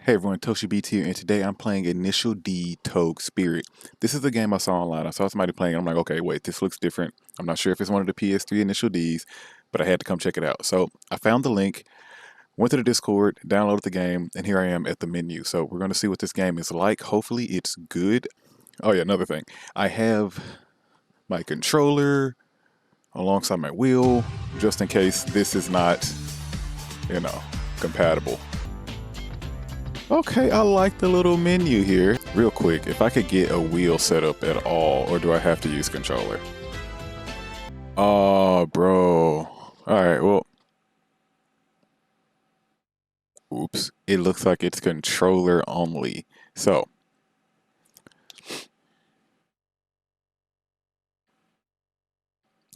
Hey everyone, Toshiibeats here, and today I'm playing Initial D Touge Spirit. This is a game I saw online. I saw somebody playing, and I'm like, okay, wait, this looks different. I'm not sure if it's one of the PS3 Initial Ds, but I had to come check it out. So I found the link, went to the Discord, downloaded the game, and here I am at the menu. So we're going to see what this game is like. Hopefully it's good. Oh yeah, another thing. I have my controller alongside my wheel, just in case this is not, compatible. Okay, I like the little menu here. Real quick, if I could get a wheel set up at all, or do I have to use controller? Oh, bro. Alright, well. Oops. It looks like it's controller only. So.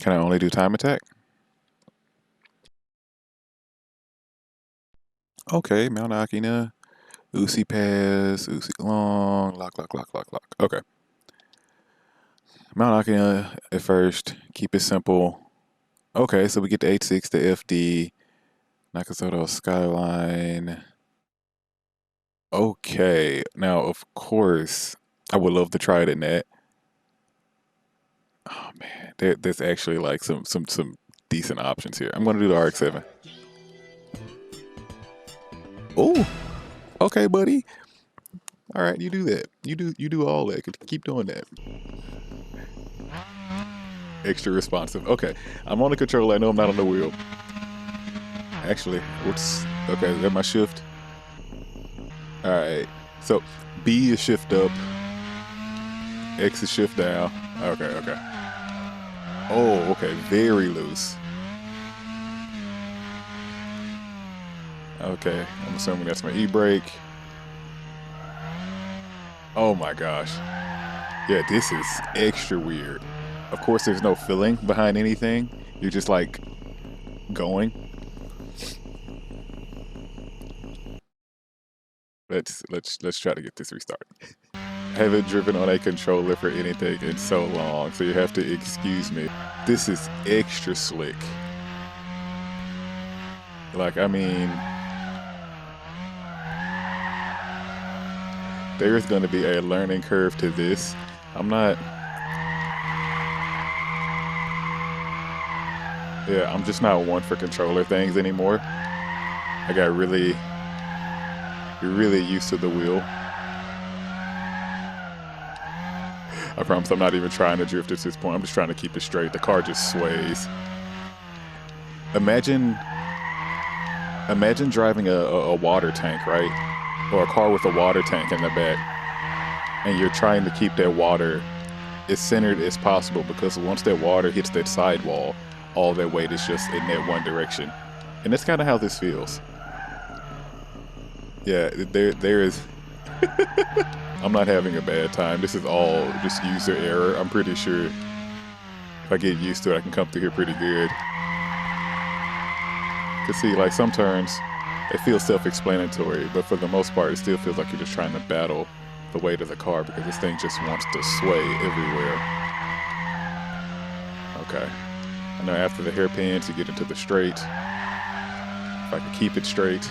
Can I only do time attack? Okay, Mount Akina. Usui Pass, Usui Long, lock. Okay. Mount Akina at first, keep it simple. Okay, so we get the H6, the FD, Nakasoto Skyline. Okay, now of course, I would love to try it in that. Oh man, there's actually like some decent options here. I'm gonna do the RX-7. Oh, okay, buddy. All right, you do that. You do all that. Keep doing that. Extra responsive. Okay, I'm on the controller. I know I'm not on the wheel. Actually, what's okay? Is that my shift? All right. So B is shift up. X is shift down. Okay. Oh, okay. Very loose. Okay, I'm assuming that's my e-brake. Oh my gosh. Yeah, this is extra weird. Of course, there's no feeling behind anything. You're just like going. Let's try to get this restarted. I haven't driven on a controller for anything in so long, so you have to excuse me. This is extra slick. Like, I mean, there's going to be a learning curve to this. I'm just not one for controller things anymore. I got really used to the wheel. I promise I'm not even trying to drift at this point. I'm just trying to keep it straight. The car just sways. Imagine driving a water tank, right? Or a car with a water tank in the back. And you're trying to keep that water as centered as possible, because once that water hits that sidewall, all that weight is just in that one direction. And that's kind of how this feels. Yeah, there is... I'm not having a bad time. This is all just user error. I'm pretty sure if I get used to it, I can come through here pretty good. Cause see, like some turns, they feel self-explanatory, but for the most part, it still feels like you're just trying to battle the weight of the car, because this thing just wants to sway everywhere. Okay. I know after the hairpins, you get into the straight. If I can keep it straight.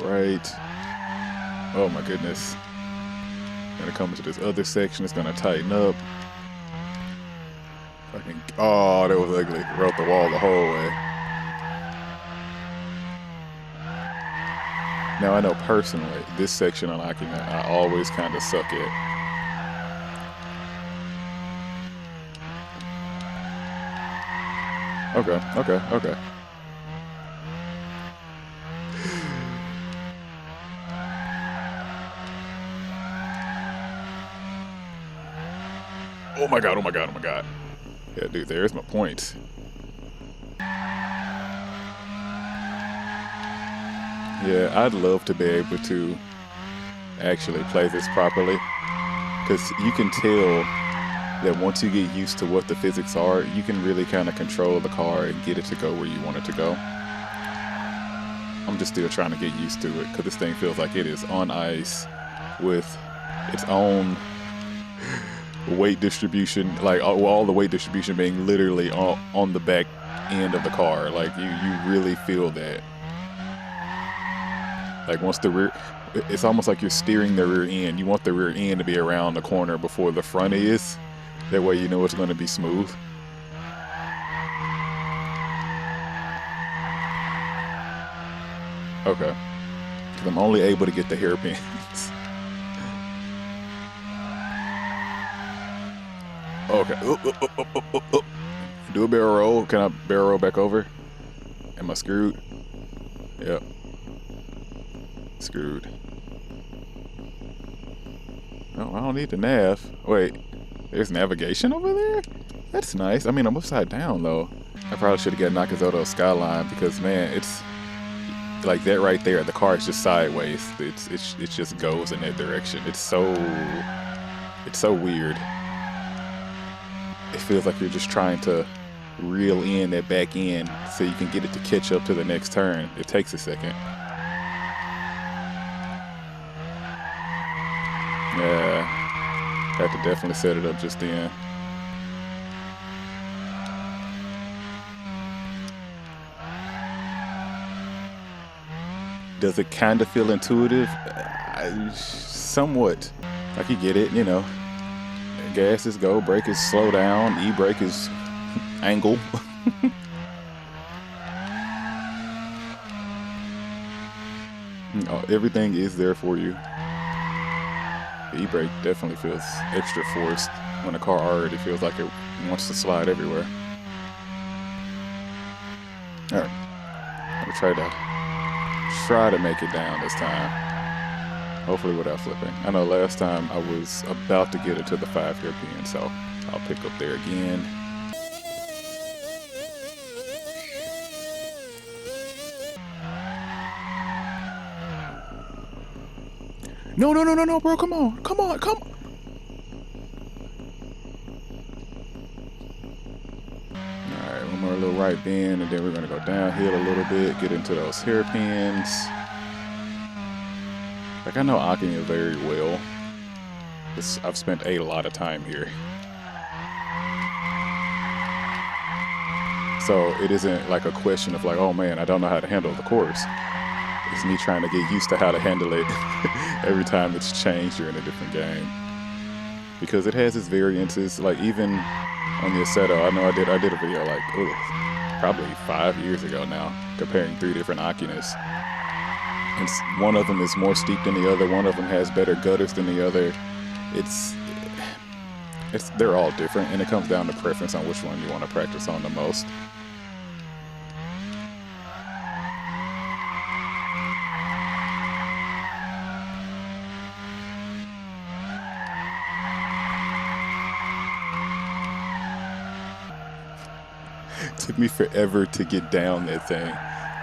Right. Oh my goodness. Gonna come into this other section, it's gonna tighten up. Oh, that was ugly. Wrote the wall the whole way. Now I know personally, this section on Akina, I always kind of suck at. Okay. Oh my god. Yeah, dude, there's my point. Yeah, I'd love to be able to actually play this properly, because you can tell that once you get used to what the physics are, you can really kind of control the car and get it to go where you want it to go. I'm just still trying to get used to it, because this thing feels like it is on ice with its own weight distribution, like all the weight distribution being literally on the back end of the car. Like you really feel that. Like once the rear, it's almost like you're steering the rear end. You want the rear end to be around the corner before the front is. That way you know it's going to be smooth. Okay. Because I'm only able to get the hairpins. Okay. Do a barrel roll. Can I barrel roll back over? Am I screwed? Yep. Screwed. Oh, I don't need the nav. Wait, there's navigation over there? That's nice. I mean, I'm upside down though. I probably should have got Nakazoto Skyline because man, it's like that right there. The car is just sideways. It just goes in that direction. It's so weird. It feels like you're just trying to reel in that back end so you can get it to catch up to the next turn. It takes a second. Yeah, had to definitely set it up just then. Does it kind of feel intuitive? Somewhat. I could get it, you know. Gas is go, brake is slow down, e-brake is angle. Oh, everything is there for you. The e-brake definitely feels extra forced when a car already feels like it wants to slide everywhere. Alright, I'm gonna try to make it down this time. Hopefully without flipping. I know last time I was about to get it to the 5 hairpin, so I'll pick up there again. No, bro, come on. Alright, one more little right bend, and then we're gonna go downhill a little bit, get into those hairpins. Like, I know Akina very well. I've spent a lot of time here. So it isn't like a question of like, oh man, I don't know how to handle the course. It's me trying to get used to how to handle it every time it's changed during a different game. Because it has its variances, like even on the Assetto, I know I did a video like, probably 5 years ago now, comparing 3 different Akinas. And one of them is more steep than the other, one of them has better gutters than the other. They're all different, and it comes down to preference on which one you want to practice on the most. Took me forever to get down that thing.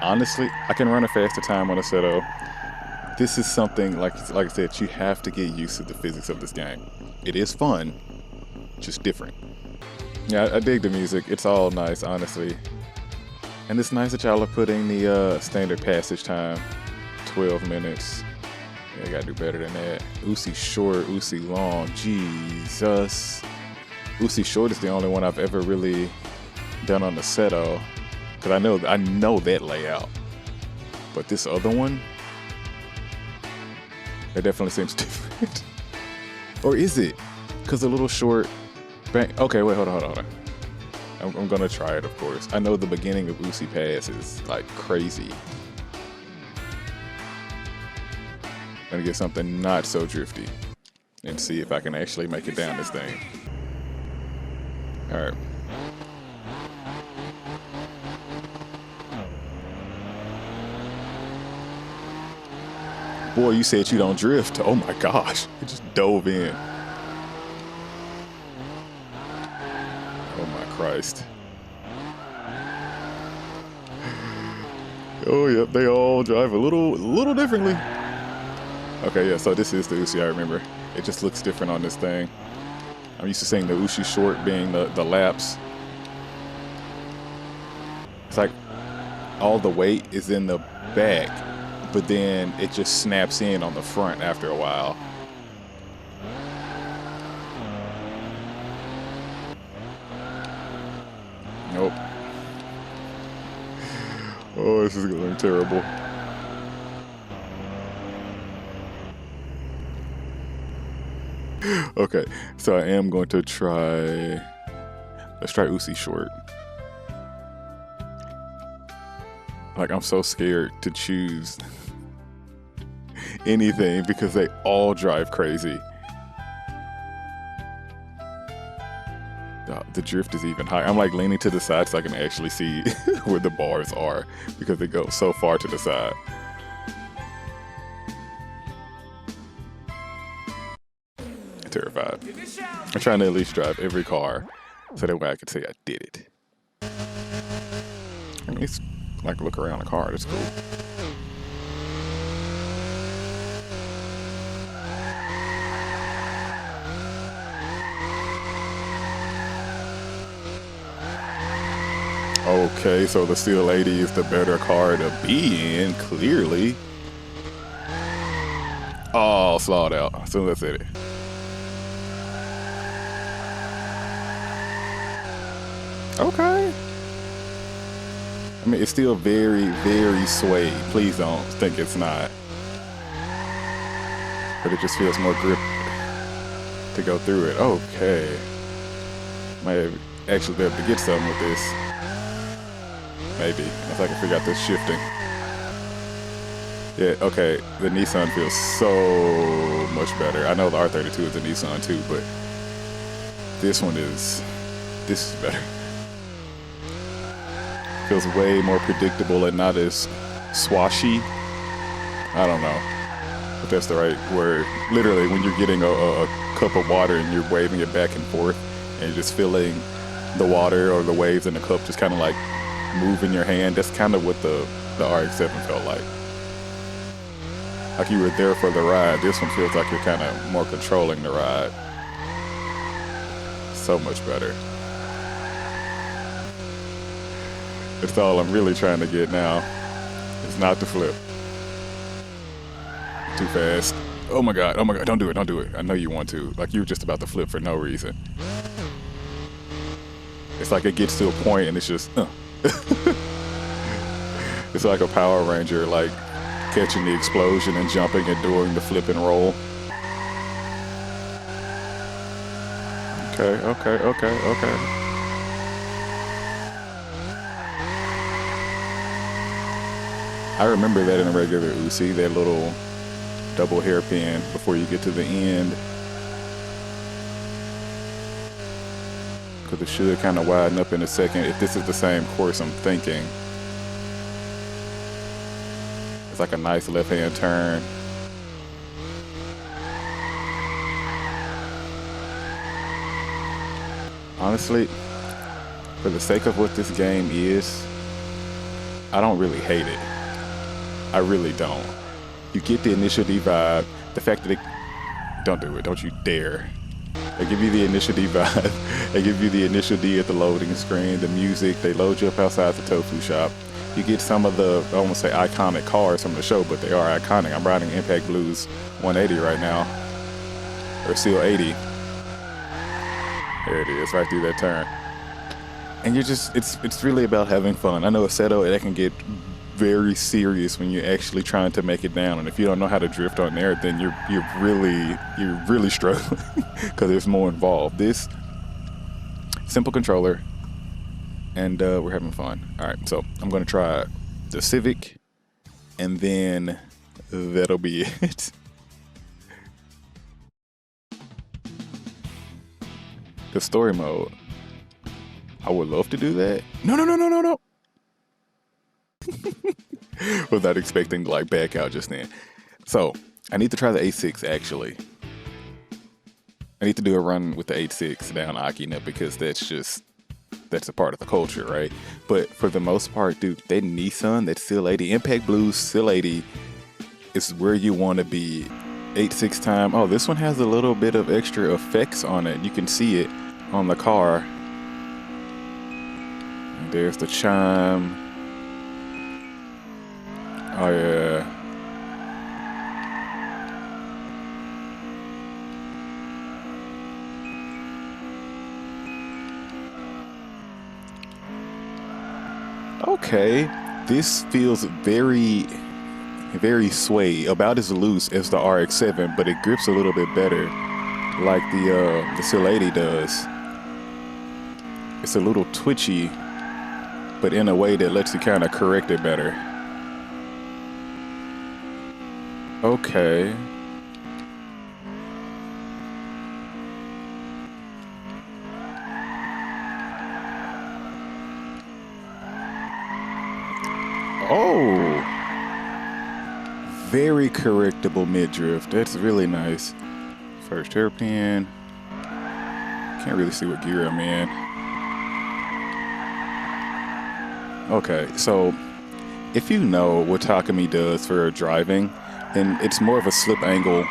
Honestly, I can run a faster time on a Assetto. This is something, like I said, you have to get used to the physics of this game. It is fun, just different. Yeah, I dig the music. It's all nice, honestly. And it's nice that y'all are putting the standard passage time, 12 minutes. Yeah, I gotta do better than that. Usui short, Usui long, Jesus. Usui short is the only one I've ever really done on the Assetto, because I know that layout. But this other one, it definitely seems different. Or is it? Because a little short bang. Okay, wait, hold on. I'm gonna try it, of course. I know the beginning of Usui Pass is like crazy. Gonna get something not so drifty and see if I can actually make it down this thing. All right. Boy, you said you don't drift. Oh my gosh, it just dove in. Oh my Christ. Oh yep, they all drive a little differently. Okay, yeah, so this is the Usui I remember. It just looks different on this thing. I'm used to seeing the Usui short being the laps. It's like all the weight is in the back, but then it just snaps in on the front after a while. Nope. this is going terrible. Okay, so I am going to try. Let's try Usui short. Like, I'm so scared to choose anything because they all drive crazy. The drift is even high. I'm like leaning to the side so I can actually see where the bars are because they go so far to the side. I'm terrified. I'm trying to at least drive every car so that way I can say I did it. I mean, it's like look around the car. That's cool. Okay, so the Steel 80 is the better car to be in, clearly. Oh, slowed out as soon as I said it. Okay. I mean, it's still very, very suede. Please don't think it's not. But it just feels more grip to go through it. Okay. Might actually be able to get something with this. Maybe, if I can figure out this shifting. Yeah, okay, the Nissan feels so much better. I know the R32 is a Nissan too, but this is better. Feels way more predictable and not as swashy. I don't know if that's the right word. Literally, when you're getting a cup of water and you're waving it back and forth and you're just feeling the water or the waves in the cup just kind of like move in your hand. That's kind of what the RX-7 felt like. Like you were there for the ride. This one feels like you're kind of more controlling the ride. So much better. That's all I'm really trying to get now. It's not the flip. Too fast. Oh my god, don't do it. I know you want to. Like you were just about to flip for no reason. It's like it gets to a point and it's just, It's like a Power Ranger, like catching the explosion and jumping and doing the flip and roll. Okay. I remember that in a regular Usui, that little double hairpin before you get to the end. Because it should kind of widen up in a second if this is the same course I'm thinking. It's like a nice left-hand turn. Honestly, for the sake of what this game is, I don't really hate it. I really don't. You get the initial D vibe. The fact that don't do it. Don't you dare. They give you the initial D vibe. They give you the initial D at the loading screen, the music. They load you up outside the tofu shop. You get some of the, I won't say iconic cars from the show, but they are iconic. I'm riding Impact Blues 180 right now. Or Seal 80. There it is, right through that turn. And you're just, it's really about having fun. I know a Seto, that can get very serious when you're actually trying to make it down. And if you don't know how to drift on there, then you're really struggling because there's more involved. This simple controller, and we're having fun. All right, so I'm gonna try the Civic, and then that'll be it. The story mode. I would love to do that. No. Was not expecting to like back out just then. So I need to try the A6 actually. I need to do a run with the A6 down Akina because that's a part of the culture, right? But for the most part, dude, that Nissan, that Seal 80, Impact Blues Seal 80 is where you want to be. 8.6 time. Oh, this one has a little bit of extra effects on it. You can see it on the car. And there's the chime. Oh yeah. Okay. This feels very, very sway, about as loose as the RX-7, but it grips a little bit better, like the C-Lady does. It's a little twitchy, but in a way that lets you kind of correct it better. Okay. Oh, very correctable mid-drift. That's really nice. First hairpin. Can't really see what gear I'm in. Okay, so if you know what Takumi does for driving, then it's more of a slip angle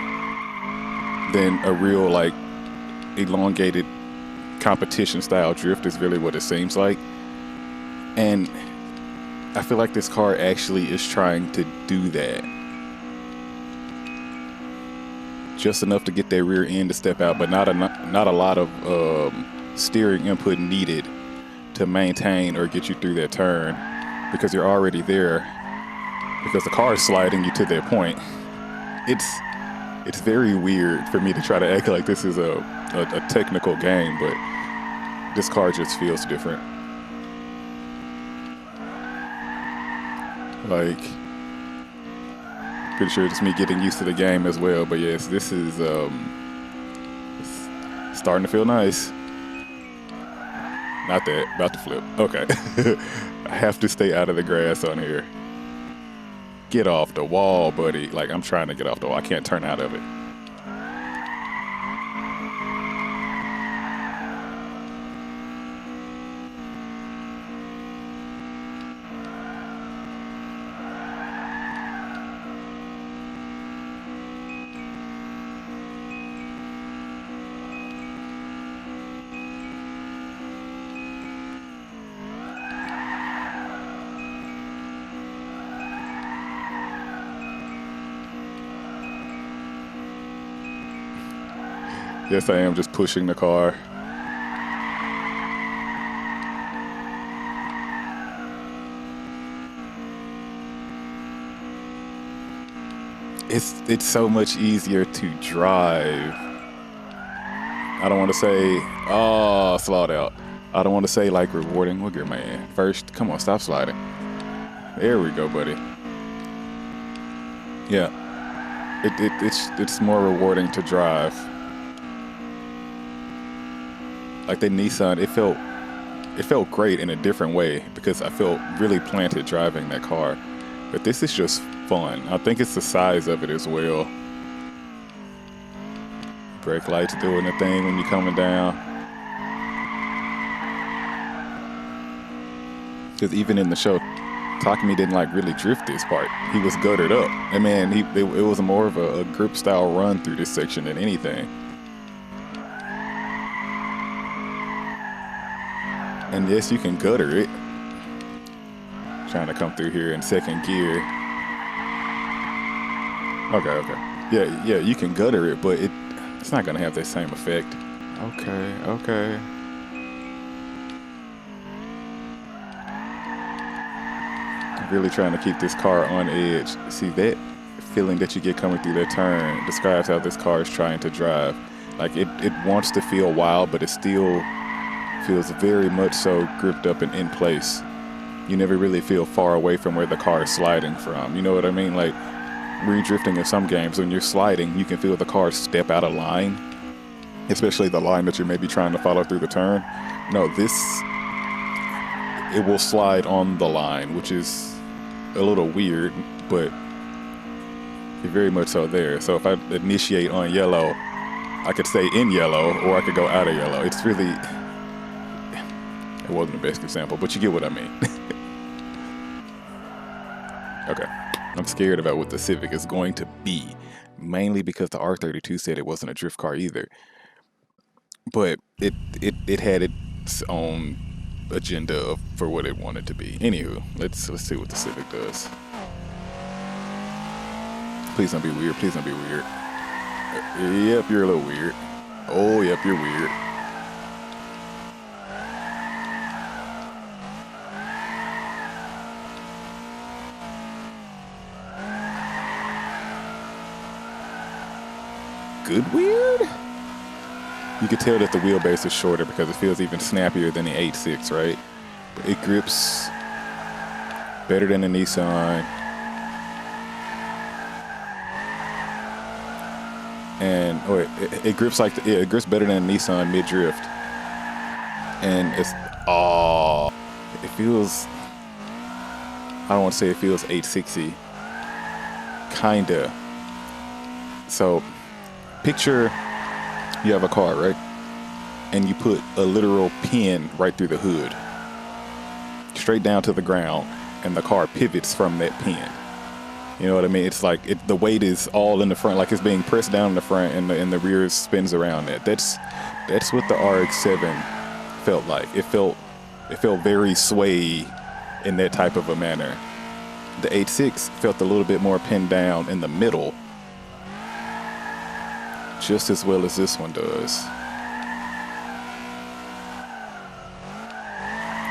than a real, like, elongated competition style drift is really what it seems like. And I feel like this car actually is trying to do that. Just enough to get that rear end to step out, but not a lot of steering input needed to maintain or get you through that turn, because you're already there, because the car is sliding you to that point. It's very weird for me to try to act like this is a technical game, but this car just feels different. Like, pretty sure it's me getting used to the game as well, but yes, this is it's starting to feel nice. Not that, about to flip. Okay. I have to stay out of the grass on here. Get off the wall, buddy. Like, I'm trying to get off the wall. I can't turn out of it. Yes, I am just pushing the car. It's so much easier to drive. I don't want to say, oh, slide out. I don't want to say like rewarding. Look at man. First, come on, stop sliding. There we go, buddy. Yeah, it's more rewarding to drive. Like the Nissan, it felt great in a different way because I felt really planted driving that car. But this is just fun. I think it's the size of it as well. Brake lights doing the thing when you're coming down. Because even in the show, Takumi didn't like really drift this part. He was guttered up. And man, it was more of a grip style run through this section than anything. And yes, you can gutter it. Trying to come through here in second gear. Okay. Yeah, you can gutter it, but it's not gonna have that same effect. Okay. I'm really trying to keep this car on edge. See, that feeling that you get coming through that turn describes how this car is trying to drive. Like it wants to feel wild, but it still feels very much so gripped up and in place. You never really feel far away from where the car is sliding from. You know what I mean? Like re-drifting in some games, when you're sliding, you can feel the car step out of line, especially the line that you're maybe trying to follow through the turn. No, it will slide on the line, which is a little weird, but you're very much so there. So if I initiate on yellow, I could stay in yellow or I could go out of yellow. It's really, it wasn't the best example, but you get what I mean. Okay, I'm scared about what the Civic is going to be, mainly because the R32 said it wasn't a drift car either. But it had its own agenda for what it wanted to be. Anywho, let's see what the Civic does. Please don't be weird. Please don't be weird. Yep, you're a little weird. Oh, yep, you're weird. good weird. You can tell that the wheelbase is shorter because it feels even snappier than the 86, right? But it grips better than the Nissan. And it grips like it grips better than the Nissan mid-drift. And it feels, I don't want to say it feels 860, kinda. So picture you have a car, right? And you put a literal pin right through the hood, straight down to the ground, and the car pivots from that pin. You know what I mean? It's like the weight is all in the front, like it's being pressed down in the front, and the rear spins around that. That's what the RX-7 felt like. It felt very sway in that type of a manner. The 86 felt a little bit more pinned down in the middle, just as well as this one does.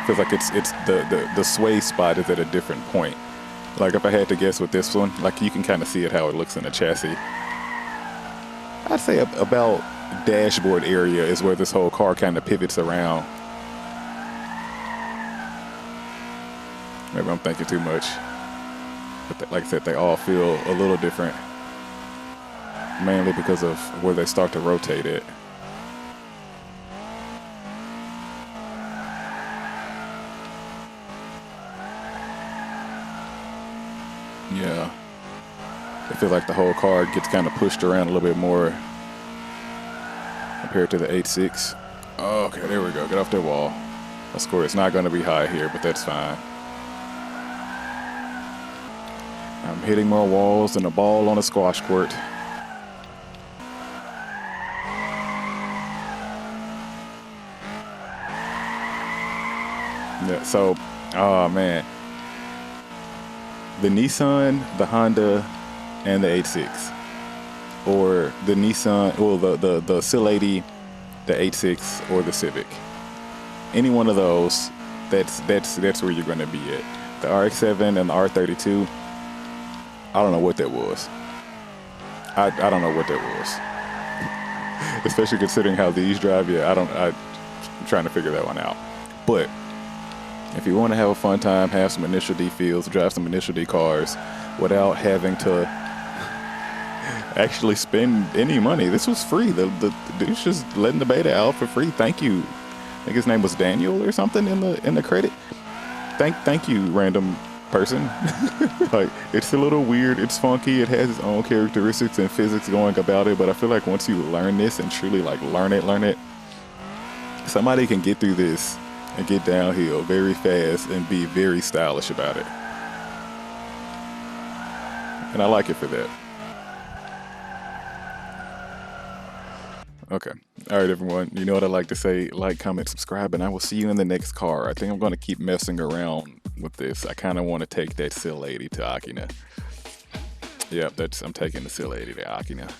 Feels like it's the sway spot is at a different point. Like if I had to guess with this one, like you can kind of see it how it looks in the chassis. I'd say about dashboard area is where this whole car kind of pivots around. Maybe I'm thinking too much. But like I said, they all feel a little different. Mainly because of where they start to rotate it. Yeah. I feel like the whole car gets kind of pushed around a little bit more compared to the 86. Oh, okay, there we go. Get off that wall. Of course, it's not going to be high here, but that's fine. I'm hitting more walls than a ball on a squash court. Yeah, so, oh man. The Nissan, the Honda, and the 86. Or the Nissan, well, the Sil 80, the 86, or the Civic. Any one of those, that's where you're going to be at. The RX-7 and the R32, I don't know what that was. I don't know what that was. Especially considering how these drive, yeah, I'm trying to figure that one out. But if you want to have a fun time, have some initial D feels, drive some initial D cars without having to actually spend any money. This was free. The dude's just letting the beta out for free. Thank you. I think his name was Daniel or something in the credit. Thank you, random person. Like, it's a little weird, it's funky, it has its own characteristics and physics going about it, but I feel like once you learn this and truly like learn it, somebody can get through this and get downhill very fast and be very stylish about it. And I like it for that. Okay. All right, everyone. You know what I like to say? Like, comment, subscribe, and I will see you in the next car. I think I'm going to keep messing around with this. I kind of want to take that Sil 80 to Akina. Yep, I'm taking the Sil 80 to Akina.